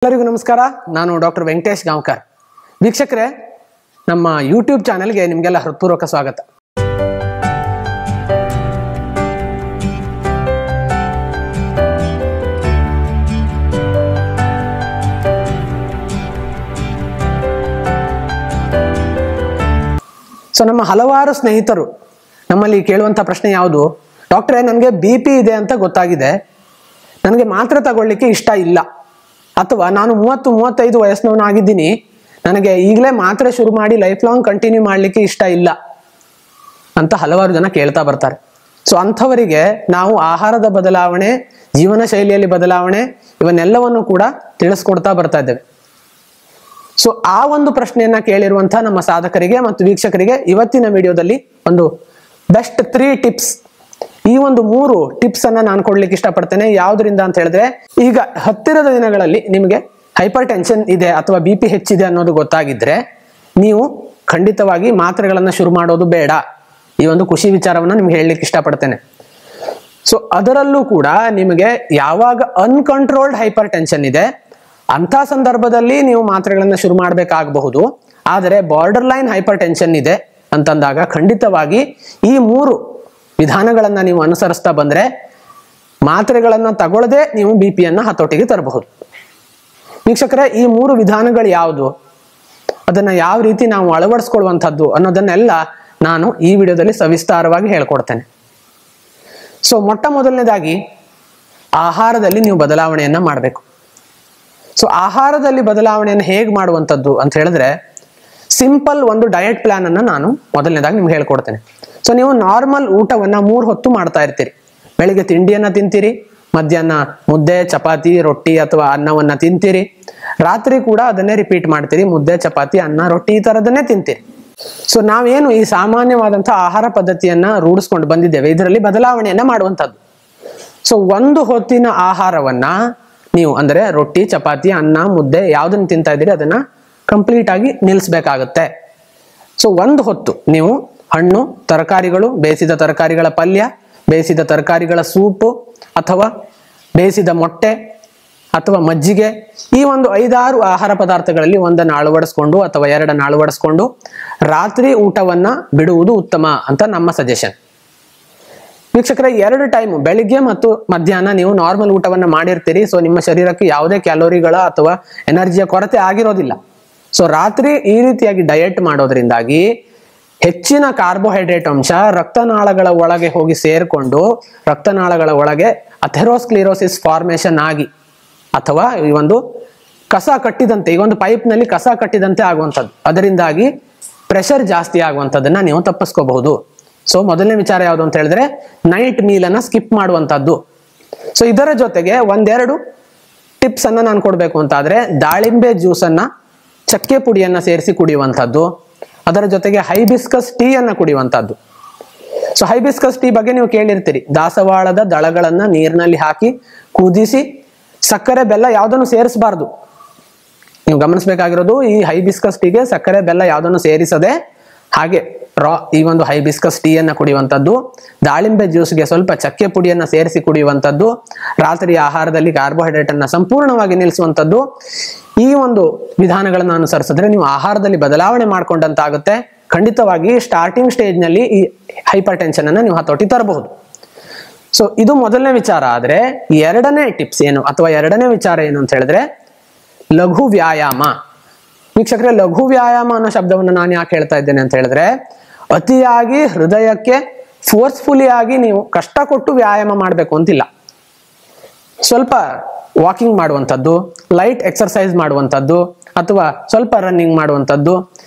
ಎಲ್ಲರಿಗೂ ನಮಸ್ಕಾರ. ನಾನು ಡಾಕ್ಟರ್ ವೆಂಕಟೇಶ್ ಗಾಂವ್ಕರ್. ವೀಕ್ಷಕರೇ, ನಮ್ಮ ಯೂಟ್ಯೂಬ್ ಚಾನೆಲ್ಗೆ ನಿಮಗೆಲ್ಲ ಹೃತ್ಪೂರ್ವಕ ಸ್ವಾಗತ. ಸೊ ನಮ್ಮ ಹಲವಾರು ಸ್ನೇಹಿತರು ನಮ್ಮಲ್ಲಿ ಕೇಳುವಂಥ ಪ್ರಶ್ನೆ ಯಾವುದು, ಡಾಕ್ಟ್ರೇ ನನಗೆ BP ಇದೆ ಅಂತ ಗೊತ್ತಾಗಿದೆ, ನನಗೆ ಮಾತ್ರೆ ತಗೊಳ್ಳಿಕ್ಕೆ ಇಷ್ಟ ಇಲ್ಲ, ಅಥವಾ ನಾನು 30-35 ವಯಸ್ಸಿನವನಾಗಿದ್ದೀನಿ, ನನಗೆ ಈಗಲೇ ಮಾತ್ರೆ ಶುರು ಮಾಡಿ ಲೈಫ್ ಲಾಂಗ್ ಕಂಟಿನ್ಯೂ ಮಾಡಲಿಕ್ಕೆ ಇಷ್ಟ ಇಲ್ಲ ಅಂತ ಹಲವಾರು ಜನ ಕೇಳ್ತಾ ಬರ್ತಾರೆ. ಸೊ ಅಂಥವರಿಗೆ ನಾವು ಆಹಾರದ ಬದಲಾವಣೆ, ಜೀವನ ಶೈಲಿಯಲ್ಲಿ ಬದಲಾವಣೆ ಇವನ್ನೆಲ್ಲವನ್ನು ಕೂಡ ತಿಳಿಸ್ಕೊಡ್ತಾ ಬರ್ತಾ ಇದ್ದೇವೆ. ಸೊ ಆ ಒಂದು ಪ್ರಶ್ನೆಯನ್ನ ಕೇಳಿರುವಂಥ ನಮ್ಮ ಸಾಧಕರಿಗೆ ಮತ್ತು ವೀಕ್ಷಕರಿಗೆ ಇವತ್ತಿನ ವಿಡಿಯೋದಲ್ಲಿ ಒಂದು ಬೆಸ್ಟ್ 3 ಟಿಪ್ಸ್, ಈ ಒಂದು 3 ಟಿಪ್ಸ್ ಅನ್ನ ನಾನು ಕೊಡ್ಲಿಕ್ಕೆ ಇಷ್ಟಪಡ್ತೇನೆ. ಯಾವ್ದ್ರಿಂದ ಅಂತ ಹೇಳಿದ್ರೆ, ಈಗ ಹತ್ತಿರದ ದಿನಗಳಲ್ಲಿ ನಿಮಗೆ ಹೈಪರ್ ಟೆನ್ಷನ್ ಇದೆ ಅಥವಾ BP ಹೆಚ್ಚಿದೆ ಅನ್ನೋದು ಗೊತ್ತಾಗಿದ್ರೆ ನೀವು ಖಂಡಿತವಾಗಿ ಮಾತ್ರೆಗಳನ್ನ ಶುರು ಮಾಡೋದು ಬೇಡ. ಈ ಒಂದು ಖುಷಿ ವಿಚಾರವನ್ನ ನಿಮ್ಗೆ ಹೇಳಲಿಕ್ಕೆ ಇಷ್ಟಪಡ್ತೇನೆ. ಸೊ ಅದರಲ್ಲೂ ಕೂಡ ನಿಮಗೆ ಯಾವಾಗ ಅನ್ಕಂಟ್ರೋಲ್ಡ್ ಹೈಪರ್ ಟೆನ್ಷನ್ ಇದೆ ಅಂತ ಸಂದರ್ಭದಲ್ಲಿ ನೀವು ಮಾತ್ರೆಗಳನ್ನ ಶುರು ಮಾಡಬೇಕಾಗಬಹುದು. ಆದರೆ ಬಾರ್ಡರ್ ಲೈನ್ ಹೈಪರ್ ಟೆನ್ಷನ್ ಇದೆ ಅಂತಂದಾಗ ಖಂಡಿತವಾಗಿ ಈ 3 ವಿಧಾನಗಳನ್ನ ನೀವು ಅನುಸರಿಸ್ತಾ ಬಂದ್ರೆ ಮಾತ್ರೆಗಳನ್ನ ತಗೊಳ್ಳದೆ ನೀವು BPಯನ್ನ ಹತೋಟಿಗೆ ತರಬಹುದು. ವೀಕ್ಷಕರೇ, ಈ 3 ವಿಧಾನಗಳು ಯಾವುದು, ಅದನ್ನ ಯಾವ ರೀತಿ ನಾವು ಅಳವಡಿಸ್ಕೊಳ್ಳುವಂಥದ್ದು ಅನ್ನೋದನ್ನೆಲ್ಲ ನಾನು ಈ ವಿಡಿಯೋದಲ್ಲಿ ಸವಿಸ್ತಾರವಾಗಿ ಹೇಳ್ಕೊಡ್ತೇನೆ. ಸೊ ಮೊಟ್ಟ ಮೊದಲನೇದಾಗಿ ಆಹಾರದಲ್ಲಿ ನೀವು ಬದಲಾವಣೆಯನ್ನ ಮಾಡಬೇಕು. ಸೊ ಆಹಾರದಲ್ಲಿ ಬದಲಾವಣೆಯನ್ನು ಹೇಗೆ ಮಾಡುವಂಥದ್ದು ಅಂತ ಹೇಳಿದ್ರೆ, ಸಿಂಪಲ್ ಒಂದು ಡಯಟ್ ಪ್ಲಾನ್ ಅನ್ನ ನಾನು ಮೊದಲನೇದಾಗಿ ನಿಮ್ಗೆ ಹೇಳ್ಕೊಡ್ತೇನೆ. ಸೊ ನೀವು ನಾರ್ಮಲ್ ಊಟವನ್ನ 3 ಹೊತ್ತು ಮಾಡ್ತಾ ಇರ್ತೀರಿ. ಬೆಳಿಗ್ಗೆ ತಿಂಡಿಯನ್ನ ತಿಂತೀರಿ, ಮಧ್ಯಾಹ್ನ ಮುದ್ದೆ, ಚಪಾತಿ, ರೊಟ್ಟಿ ಅಥವಾ ಅನ್ನವನ್ನ ತಿಂತೀರಿ, ರಾತ್ರಿ ಕೂಡ ಅದನ್ನೇ ರಿಪೀಟ್ ಮಾಡ್ತೀರಿ, ಮುದ್ದೆ, ಚಪಾತಿ, ಅನ್ನ, ರೊಟ್ಟಿ ಈ ತರದನ್ನೇ ತಿಂತೀರಿ. ಸೊ ನಾವೇನು ಈ ಸಾಮಾನ್ಯವಾದಂತಹ ಆಹಾರ ಪದ್ಧತಿಯನ್ನ ರೂಢಿಸ್ಕೊಂಡು ಬಂದಿದ್ದೇವೆ, ಇದರಲ್ಲಿ ಬದಲಾವಣೆಯನ್ನ ಮಾಡುವಂಥದ್ದು. ಸೊ ಒಂದು ಹೊತ್ತಿನ ಆಹಾರವನ್ನ ನೀವು ಅಂದ್ರೆ ರೊಟ್ಟಿ, ಚಪಾತಿ, ಅನ್ನ, ಮುದ್ದೆ ಯಾವ್ದನ್ನ ತಿಂತಾ ಇದ್ದೀರಿ ಅದನ್ನ ಕಂಪ್ಲೀಟ್ ಆಗಿ ನಿಲ್ಲಿಸ್ಬೇಕಾಗತ್ತೆ. ಸೊ ಒಂದು ಹೊತ್ತು ನೀವು ಹಣ್ಣು, ತರಕಾರಿಗಳು, ಬೇಯಿಸಿದ ತರಕಾರಿಗಳ ಪಲ್ಯ, ಬೇಯಿಸಿದ ತರಕಾರಿಗಳ ಸೂಪು ಅಥವಾ ಬೇಯಿಸಿದ ಮೊಟ್ಟೆ ಅಥವಾ ಮಜ್ಜಿಗೆ, ಈ ಒಂದು 5-6 ಆಹಾರ ಪದಾರ್ಥಗಳಲ್ಲಿ ಒಂದನ್ನು ಅಳವಡಿಸ್ಕೊಂಡು ಅಥವಾ 2 ಅಳವಡಿಸ್ಕೊಂಡು ರಾತ್ರಿ ಊಟವನ್ನ ಬಿಡುವುದು ಉತ್ತಮ ಅಂತ ನಮ್ಮ ಸಜೆಷನ್. ವೀಕ್ಷಕರೇ, 2 ಟೈಮ್ ಬೆಳಿಗ್ಗೆ ಮತ್ತು ಮಧ್ಯಾಹ್ನ ನೀವು ನಾರ್ಮಲ್ ಊಟವನ್ನ ಮಾಡಿರ್ತೀರಿ. ಸೊ ನಿಮ್ಮ ಶರೀರಕ್ಕೆ ಯಾವುದೇ ಕ್ಯಾಲೋರಿಗಳ ಅಥವಾ ಎನರ್ಜಿಯ ಕೊರತೆ ಆಗಿರೋದಿಲ್ಲ. ಸೊ ರಾತ್ರಿ ಈ ರೀತಿಯಾಗಿ ಡಯಟ್ ಮಾಡೋದ್ರಿಂದಾಗಿ ಹೆಚ್ಚಿನ ಕಾರ್ಬೋಹೈಡ್ರೇಟ್ ಅಂಶ ರಕ್ತನಾಳಗಳ ಒಳಗೆ ಹೋಗಿ ಸೇರ್ಕೊಂಡು ರಕ್ತನಾಳಗಳ ಒಳಗೆ ಅಥೆರೋಸ್ಕ್ಲಿರೋಸಿಸ್ ಫಾರ್ಮೇಶನ್ ಆಗಿ ಅಥವಾ ಈ ಒಂದು ಕಸ ಕಟ್ಟಿದಂತೆ, ಈ ಒಂದು ಪೈಪ್ ನಲ್ಲಿ ಕಸ ಕಟ್ಟಿದಂತೆ ಆಗುವಂಥದ್ದು, ಅದರಿಂದಾಗಿ ಪ್ರೆಷರ್ ಜಾಸ್ತಿ ಆಗುವಂಥದ್ದನ್ನ ನೀವು ತಪ್ಪಿಸ್ಕೋಬಹುದು. ಸೊ ಮೊದಲನೇ ವಿಚಾರ ಯಾವುದು ಅಂತ ಹೇಳಿದ್ರೆ, ನೈಟ್ ಮೀಲ್ ಅನ್ನ ಸ್ಕಿಪ್ ಮಾಡುವಂಥದ್ದು. ಸೊ ಇದರ ಜೊತೆಗೆ 1-2 ಟಿಪ್ಸ್ ಅನ್ನ ನಾನು ಕೊಡ್ಬೇಕು ಅಂತ ಆದ್ರೆ, ದಾಳಿಂಬೆ ಜ್ಯೂಸ್ ಅನ್ನ ಚಕ್ಕೆ ಪುಡಿಯನ್ನ ಸೇರಿಸಿ ಕುಡಿಯುವಂಥದ್ದು, ಅದರ ಜೊತೆಗೆ ಹೈಬಿಸ್ಕಸ್ ಟೀ ಅನ್ನ ಕುಡಿಯುವಂಥದ್ದು. ಸೊ ಹೈಬಿಸ್ಕಸ್ ಟೀ ಬಗ್ಗೆ ನೀವು ಕೇಳಿರ್ತೀರಿ. ದಾಸವಾಳದ ದಳಗಳನ್ನ ನೀರಿನಲ್ಲಿ ಹಾಕಿ ಕುದಿಸಿ ಸಕ್ಕರೆ ಬೆಲ್ಲ ಯಾವುದನ್ನು ಸೇರಿಸಬಾರ್ದು. ನೀವು ಗಮನಿಸಬೇಕಾಗಿರೋದು, ಈ ಹೈಬಿಸ್ಕಸ್ ಟೀಗೆ ಸಕ್ಕರೆ ಬೆಲ್ಲ ಯಾವುದನ್ನು ಸೇರಿಸದೆ ಹಾಗೆ ಈ ಒಂದು ಹೈಬಿಸ್ಕಸ್ ಟೀಯನ್ನ ಕುಡಿಯುವಂಥದ್ದು, ದಾಳಿಂಬೆ ಜ್ಯೂಸ್ಗೆ ಸ್ವಲ್ಪ ಚಕ್ಕೆ ಪುಡಿಯನ್ನ ಸೇರಿಸಿ ಕುಡಿಯುವಂಥದ್ದು, ರಾತ್ರಿ ಆಹಾರದಲ್ಲಿ ಕಾರ್ಬೋಹೈಡ್ರೇಟ್ ಅನ್ನ ಸಂಪೂರ್ಣವಾಗಿ ನಿಲ್ಲಿಸುವಂಥದ್ದು. ಈ ಒಂದು ವಿಧಾನಗಳನ್ನು ಅನುಸರಿಸಿದ್ರೆ ನೀವು ಆಹಾರದಲ್ಲಿ ಬದಲಾವಣೆ ಮಾಡ್ಕೊಂಡಂತಾಗುತ್ತೆ. ಖಂಡಿತವಾಗಿ ಸ್ಟಾರ್ಟಿಂಗ್ ಸ್ಟೇಜ್ ನಲ್ಲಿ ಈ ಹೈಪರ್ ಟೆನ್ಷನ್ ಅನ್ನ ನೀವು ಹತೋಟಿ ತರಬಹುದು. ಸೊ ಇದು ಮೊದಲನೇ ವಿಚಾರ. ಆದ್ರೆ 2ನೇ ಟಿಪ್ಸ್ ಏನು ಅಥವಾ 2ನೇ ವಿಚಾರ ಏನು ಅಂತ ಹೇಳಿದ್ರೆ, ಲಘು ವ್ಯಾಯಾಮ. ವೀಕ್ಷಕರೇ, ಲಘು ವ್ಯಾಯಾಮ ಅನ್ನೋ ಶಬ್ದವನ್ನು ನಾನು ಯಾಕೆ ಹೇಳ್ತಾ ಇದ್ದೇನೆ ಅಂತ ಹೇಳಿದ್ರೆ, ಅತಿಯಾಗಿ ಹೃದಯಕ್ಕೆ ಫೋರ್ಸ್ಫುಲಿ ಆಗಿ ನೀವು ಕಷ್ಟ ಕೊಟ್ಟು ವ್ಯಾಯಾಮ ಮಾಡಬೇಕು ಅಂತಿಲ್ಲ. ಸ್ವಲ್ಪ ವಾಕಿಂಗ್ ಮಾಡುವಂಥದ್ದು, ಲೈಟ್ ಎಕ್ಸರ್ಸೈಸ್ ಮಾಡುವಂಥದ್ದು ಅಥವಾ ಸ್ವಲ್ಪ ರನ್ನಿಂಗ್ ಮಾಡುವಂಥದ್ದು,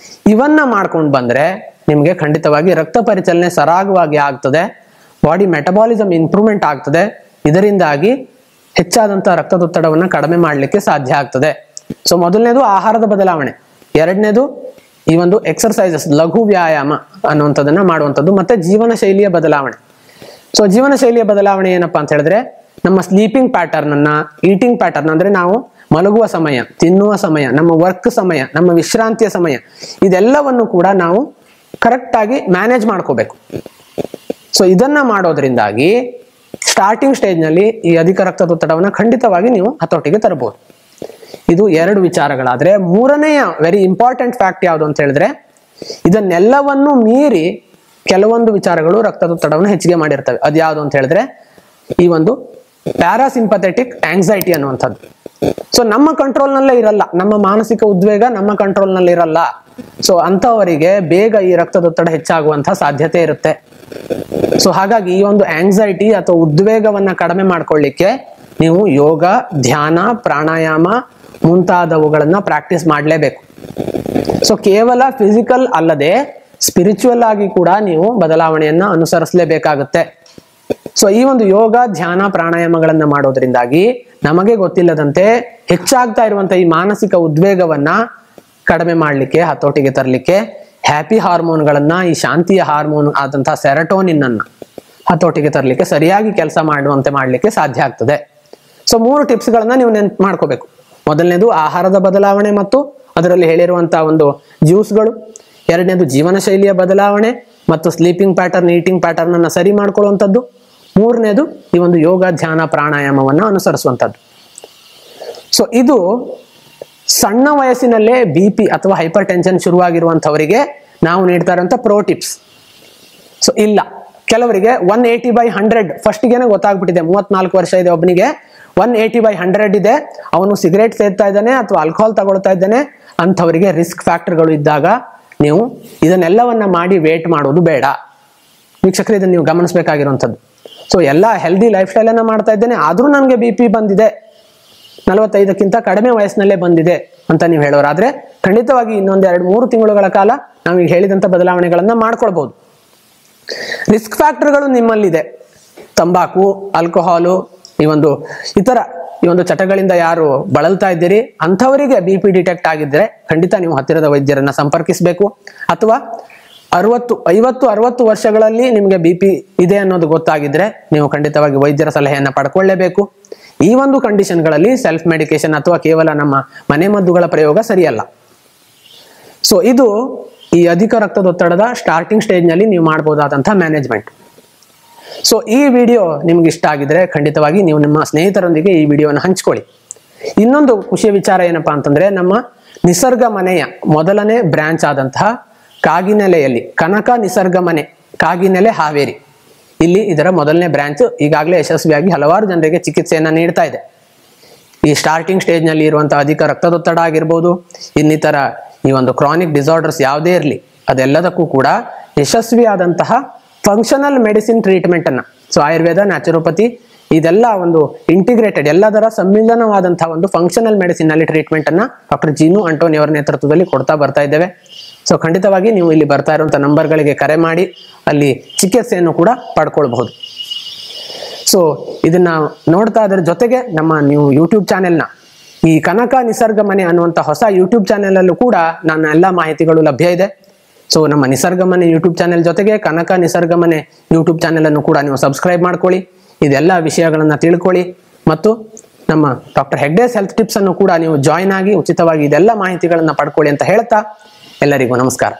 ಇವನ್ನ ಮಾಡ್ಕೊಂಡು ಬಂದ್ರೆ ನಿಮಗೆ ಖಂಡಿತವಾಗಿ ರಕ್ತ ಪರಿಚಲನೆ ಸರಾಗವಾಗಿ ಆಗ್ತದೆ, ಬಾಡಿ ಮೆಟಬಾಲಿಸಮ್ ಇಂಪ್ರೂವ್ಮೆಂಟ್ ಆಗ್ತದೆ. ಇದರಿಂದಾಗಿ ಹೆಚ್ಚಾದಂತಹ ರಕ್ತದೊತ್ತಡವನ್ನು ಕಡಿಮೆ ಮಾಡಲಿಕ್ಕೆ ಸಾಧ್ಯ ಆಗ್ತದೆ. ಸೊ ಮೊದಲನೇದು ಆಹಾರದ ಬದಲಾವಣೆ, 2ನೇದು ಈ ಒಂದು ಎಕ್ಸರ್ಸೈಸಸ್, ಲಘು ವ್ಯಾಯಾಮ ಅನ್ನುವಂಥದ್ದನ್ನ ಮಾಡುವಂಥದ್ದು, ಮತ್ತೆ ಜೀವನ ಶೈಲಿಯ ಬದಲಾವಣೆ. ಸೊ ಜೀವನ ಶೈಲಿಯ ಬದಲಾವಣೆ ಏನಪ್ಪಾ ಅಂತ ಹೇಳಿದ್ರೆ, ನಮ್ಮ ಸ್ಲೀಪಿಂಗ್ ಪ್ಯಾಟರ್ನ್ ಅನ್ನ, ಈಟಿಂಗ್ ಪ್ಯಾಟರ್ನ್ ಅಂದ್ರೆ ನಾವು ಮಲಗುವ ಸಮಯ, ತಿನ್ನುವ ಸಮಯ, ನಮ್ಮ ವರ್ಕ್ ಸಮಯ, ನಮ್ಮ ವಿಶ್ರಾಂತಿಯ ಸಮಯ, ಇದೆಲ್ಲವನ್ನು ಕೂಡ ನಾವು ಕರೆಕ್ಟ್ ಆಗಿ ಮ್ಯಾನೇಜ್ ಮಾಡ್ಕೋಬೇಕು. ಸೊ ಇದನ್ನ ಮಾಡೋದ್ರಿಂದಾಗಿ ಸ್ಟಾರ್ಟಿಂಗ್ ಸ್ಟೇಜ್ ನಲ್ಲಿ ಈ ಅಧಿಕ ರಕ್ತದೊತ್ತಡವನ್ನು ಖಂಡಿತವಾಗಿ ನೀವು ಹತೋಟಿಗೆ ತರಬಹುದು. ಇದು 2 ವಿಚಾರಗಳಾದ್ರೆ, ಮೂರನೆಯ ವೆರಿ ಇಂಪಾರ್ಟೆಂಟ್ ಫ್ಯಾಕ್ಟ್ ಯಾವುದು ಅಂತ ಹೇಳಿದ್ರೆ, ಇದನ್ನೆಲ್ಲವನ್ನು ಮೀರಿ ಕೆಲವೊಂದು ವಿಚಾರಗಳು ರಕ್ತದೊತ್ತಡವನ್ನು ಹೆಚ್ಚಿಗೆ ಮಾಡಿರ್ತವೆ. ಅದು ಯಾವುದು ಅಂತ ಹೇಳಿದ್ರೆ ಈ ಒಂದು ಪ್ಯಾರಾಸಿಂಪಥೆಟಿಕ್ ಆಂಗ್ಸೈಟಿ ಅನ್ನುವಂಥದ್ದು. ಸೊ ನಮ್ಮ ಕಂಟ್ರೋಲ್ನಲ್ಲೇ ಇರಲ್ಲ, ನಮ್ಮ ಮಾನಸಿಕ ಉದ್ವೇಗ ನಮ್ಮ ಕಂಟ್ರೋಲ್ನಲ್ಲಿ ಇರಲ್ಲ. ಸೊ ಅಂಥವರಿಗೆ ಬೇಗ ಈ ರಕ್ತದೊತ್ತಡ ಹೆಚ್ಚಾಗುವಂತಹ ಸಾಧ್ಯತೆ ಇರುತ್ತೆ. ಸೊ ಹಾಗಾಗಿ ಈ ಒಂದು ಆಂಗ್ಸೈಟಿ ಅಥವಾ ಉದ್ವೇಗವನ್ನ ಕಡಿಮೆ ಮಾಡ್ಕೊಳ್ಳಿಕ್ಕೆ ನೀವು ಯೋಗ, ಧ್ಯಾನ, ಪ್ರಾಣಾಯಾಮ ಮುಂತಾದವುಗಳನ್ನ ಪ್ರಾಕ್ಟೀಸ್ ಮಾಡಲೇಬೇಕು. ಸೊ ಕೇವಲ ಫಿಸಿಕಲ್ ಅಲ್ಲದೆ ಸ್ಪಿರಿಚುವಲ್ ಆಗಿ ಕೂಡ ನೀವು ಬದಲಾವಣೆಯನ್ನ ಅನುಸರಿಸಲೇಬೇಕಾಗುತ್ತೆ. ಸೊ ಈ ಒಂದು ಯೋಗ, ಧ್ಯಾನ, ಪ್ರಾಣಾಯಾಮಗಳನ್ನ ಮಾಡೋದ್ರಿಂದಾಗಿ ನಮಗೆ ಗೊತ್ತಿಲ್ಲದಂತೆ ಹೆಚ್ಚಾಗ್ತಾ ಇರುವಂತಹ ಈ ಮಾನಸಿಕ ಉದ್ವೇಗವನ್ನ ಕಡಿಮೆ ಮಾಡಲಿಕ್ಕೆ, ಹತೋಟಿಗೆ ತರಲಿಕ್ಕೆ, ಹ್ಯಾಪಿ ಹಾರ್ಮೋನ್ಗಳನ್ನ, ಈ ಶಾಂತಿಯ ಹಾರ್ಮೋನ್ ಆದಂತಹ ಸೆರಟೋನಿನ್ ಅನ್ನ ಹತೋಟಿಗೆ ತರಲಿಕ್ಕೆ, ಸರಿಯಾಗಿ ಕೆಲಸ ಮಾಡುವಂತೆ ಮಾಡಲಿಕ್ಕೆ ಸಾಧ್ಯ ಆಗ್ತದೆ. ಸೊ 3 ಟಿಪ್ಸ್ಗಳನ್ನ ನೀವು ನೆನ್ಪು ಮಾಡ್ಕೋಬೇಕು. ಮೊದಲನೇದು ಆಹಾರದ ಬದಲಾವಣೆ ಮತ್ತು ಅದರಲ್ಲಿ ಹೇಳಿರುವಂತಹ ಒಂದು ಜ್ಯೂಸ್ಗಳು. 2ನೇದು ಜೀವನ ಶೈಲಿಯ ಬದಲಾವಣೆ ಮತ್ತು ಸ್ಲೀಪಿಂಗ್ ಪ್ಯಾಟರ್ನ್, ಈಟಿಂಗ್ ಪ್ಯಾಟರ್ನ್ ಅನ್ನ ಸರಿ ಮಾಡ್ಕೊಳ್ಳುವಂಥದ್ದು. 3ನೇದು ಈ ಒಂದು ಯೋಗ, ಧ್ಯಾನ, ಪ್ರಾಣಾಯಾಮವನ್ನ ಅನುಸರಿಸುವಂಥದ್ದು. ಸೊ ಇದು ಸಣ್ಣ ವಯಸ್ಸಿನಲ್ಲೇ BP ಅಥವಾ ಹೈಪರ್ ಟೆನ್ಷನ್ ಶುರುವಾಗಿರುವಂಥವರಿಗೆ ನಾವು ನೀಡ್ತಾ ಇರುವಂಥ ಪ್ರೋ ಟಿಪ್ಸ್. ಸೊ ಇಲ್ಲ, ಕೆಲವರಿಗೆ 180/100 ಫಸ್ಟಿಗೆನೆ ಗೊತ್ತಾಗ್ಬಿಟ್ಟಿದೆ. 34 ವರ್ಷ ಇದೆ ಒಬ್ಬನಿಗೆ, 180/100 ಇದೆ, ಅವನು ಸಿಗರೇಟ್ ಸೇರ್ತಾ ಇದ್ದಾನೆ ಅಥವಾ ಆಲ್ಕೋಹಾಲ್ ತಗೊಳ್ತಾ ಇದ್ದಾನೆ. ಅಂಥವರಿಗೆ ರಿಸ್ಕ್ ಫ್ಯಾಕ್ಟರ್ಗಳು ಇದ್ದಾಗ ನೀವು ಇದನ್ನೆಲ್ಲವನ್ನ ಮಾಡಿ ವೇಟ್ ಮಾಡೋದು ಬೇಡ. ವೀಕ್ಷಕರು, ಇದನ್ನು ನೀವು ಗಮನಿಸಬೇಕಾಗಿರುವಂಥದ್ದು. ಸೊ ಎಲ್ಲ ಹೆಲ್ದಿ ಲೈಫ್ ಸ್ಟೈಲ್ ಅನ್ನ ಮಾಡ್ತಾ ಇದ್ದೇನೆ, ಆದ್ರೂ ನನಗೆ BP ಬಂದಿದೆ, 45ಕ್ಕಿಂತ ಕಡಿಮೆ ವಯಸ್ಸಿನಲ್ಲೇ ಬಂದಿದೆ ಅಂತ ನೀವು ಹೇಳೋರಾದ್ರೆ ಖಂಡಿತವಾಗಿ ಇನ್ನೊಂದು 2-3 ತಿಂಗಳುಗಳ ಕಾಲ ನಾವು ಈಗ ಹೇಳಿದಂಥ ಬದಲಾವಣೆಗಳನ್ನ ಮಾಡ್ಕೊಳ್ಬಹುದು. ರಿಸ್ಕ್ ಫ್ಯಾಕ್ಟರ್ಗಳು ನಿಮ್ಮಲ್ಲಿದೆ. ತಂಬಾಕು, ಆಲ್ಕೋಹಾಲು, ಈ ಒಂದು ಚಟಗಳಿಂದ ಯಾರು ಬಳಲ್ತಾ ಇದ್ದೀರಿ ಅಂಥವರಿಗೆ BP ಡಿಟೆಕ್ಟ್ ಆಗಿದ್ರೆ ಖಂಡಿತ ನೀವು ಹತ್ತಿರದ ವೈದ್ಯರನ್ನ ಸಂಪರ್ಕಿಸಬೇಕು. ಅಥವಾ 50-60 ವರ್ಷಗಳಲ್ಲಿ ನಿಮಗೆ BP ಇದೆ ಅನ್ನೋದು ಗೊತ್ತಾಗಿದ್ರೆ ನೀವು ಖಂಡಿತವಾಗಿ ವೈದ್ಯರ ಸಲಹೆಯನ್ನ ಪಡ್ಕೊಳ್ಳೇಬೇಕು. ಈ ಒಂದು ಕಂಡೀಷನ್ಗಳಲ್ಲಿ ಸೆಲ್ಫ್ ಮೆಡಿಕೇಶನ್ ಅಥವಾ ಕೇವಲ ನಮ್ಮ ಮನೆಮದ್ದುಗಳ ಪ್ರಯೋಗ ಸರಿಯಲ್ಲ. ಸೊ ಇದು ಈ ಅಧಿಕ ರಕ್ತದೊತ್ತಡದ ಸ್ಟಾರ್ಟಿಂಗ್ ಸ್ಟೇಜ್ ನಲ್ಲಿ ನೀವು ಮಾಡಬಹುದಾದಂತಹ ಮ್ಯಾನೇಜ್ಮೆಂಟ್. ಸೊ ಈ ವಿಡಿಯೋ ನಿಮ್ಗೆ ಇಷ್ಟ ಆಗಿದ್ರೆ ಖಂಡಿತವಾಗಿ ನೀವು ನಿಮ್ಮ ಸ್ನೇಹಿತರೊಂದಿಗೆ ಈ ವಿಡಿಯೋನ ಹಂಚ್ಕೊಳ್ಳಿ. ಇನ್ನೊಂದು ಖುಷಿಯ ವಿಚಾರ ಏನಪ್ಪಾ ಅಂತಂದ್ರೆ, ನಮ್ಮ ನಿಸರ್ಗ ಮನೆಯ ಮೊದಲನೇ ಬ್ರಾಂಚ್ ಆದಂತಹ ಕಾಗಿನೆಲೆಯಲ್ಲಿ ಕನಕ ನಿಸರ್ಗ ಮನೆ, ಕಾಗಿನೆಲೆ, ಹಾವೇರಿ, ಇಲ್ಲಿ ಇದರ ಮೊದಲನೇ ಬ್ರಾಂಚ್ ಈಗಾಗಲೇ ಯಶಸ್ವಿಯಾಗಿ ಹಲವಾರು ಜನರಿಗೆ ಚಿಕಿತ್ಸೆಯನ್ನ ನೀಡ್ತಾ ಇದೆ. ಈ ಸ್ಟಾರ್ಟಿಂಗ್ ಸ್ಟೇಜ್ ನಲ್ಲಿ ಇರುವಂತಹ ಅಧಿಕ ರಕ್ತದೊತ್ತಡ ಆಗಿರ್ಬೋದು, ಇನ್ನಿತರ ಈ ಒಂದು ಕ್ರಾನಿಕ್ ಡಿಸಾರ್ಡರ್ಸ್ ಯಾವುದೇ ಇರಲಿ, ಅದೆಲ್ಲದಕ್ಕೂ ಕೂಡ ಯಶಸ್ವಿಯಾದಂತಹ ಫಂಕ್ಷನಲ್ ಮೆಡಿಸಿನ್ ಟ್ರೀಟ್ಮೆಂಟ್ ಅನ್ನ, ಸೊ ಆಯುರ್ವೇದ, ನ್ಯಾಚುರೋಪತಿ, ಇದೆಲ್ಲ ಒಂದು ಇಂಟಿಗ್ರೇಟೆಡ್ ಎಲ್ಲದರ ಸಮ್ಮಿಲನವಾದಂತಹ ಒಂದು ಫಂಕ್ಷನಲ್ ಮೆಡಿಸಿನ್ ನಲ್ಲಿ ಟ್ರೀಟ್ಮೆಂಟ್ ಅನ್ನ ಡಾಕ್ಟರ್ ಜೀನು ಆಂಟೋನಿ ಅವರ ನೇತೃತ್ವದಲ್ಲಿ ಕೊಡ್ತಾ ಬರ್ತಾ ಇದ್ದೇವೆ. ಸೊ ಖಂಡಿತವಾಗಿ ನೀವು ಇಲ್ಲಿ ಬರ್ತಾ ಇರುವಂತಹ ನಂಬರ್ಗಳಿಗೆ ಕರೆ ಮಾಡಿ ಅಲ್ಲಿ ಚಿಕಿತ್ಸೆಯನ್ನು ಕೂಡ ಪಡ್ಕೊಳ್ಬಹುದು. ಸೊ ಇದನ್ನ ನೋಡ್ತಾ ಅದರ ಜೊತೆಗೆ ನಮ್ಮ ನೀವು ಯೂಟ್ಯೂಬ್ ಚಾನೆಲ್ನ ಈ ಕನಕ ನಿಸರ್ಗ ಮನೆ ಅನ್ನುವಂಥ ಹೊಸ ಯೂಟ್ಯೂಬ್ ಚಾನೆಲ್ ಅಲ್ಲೂ ಕೂಡ ನನ್ನ ಎಲ್ಲ ಮಾಹಿತಿಗಳು ಲಭ್ಯ ಇದೆ. ಸೊ ನಮ್ಮ ನಿಸರ್ಗ ಮನೆ ಯೂಟ್ಯೂಬ್ ಚಾನೆಲ್ ಜೊತೆಗೆ ಕನಕ ನಿಸರ್ಗ ಮನೆ ಯೂಟ್ಯೂಬ್ ಚಾನೆಲ್ ಅನ್ನು ಕೂಡ ನೀವು ಸಬ್ಸ್ಕ್ರೈಬ್ ಮಾಡ್ಕೊಳ್ಳಿ. ಇದೆಲ್ಲ ವಿಷಯಗಳನ್ನ ತಿಳ್ಕೊಳ್ಳಿ ಮತ್ತು ನಮ್ಮ ಡಾಕ್ಟರ್ ಹೆಗ್ಡೇಸ್ ಹೆಲ್ತ್ ಟಿಪ್ಸ್ ಅನ್ನು ಕೂಡ ನೀವು ಜಾಯಿನ್ ಆಗಿ ಉಚಿತವಾಗಿ ಇದೆಲ್ಲ ಮಾಹಿತಿಗಳನ್ನ ಪಡ್ಕೊಳ್ಳಿ ಅಂತ ಹೇಳ್ತಾ ಎಲ್ಲರಿಗೂ ನಮಸ್ಕಾರ.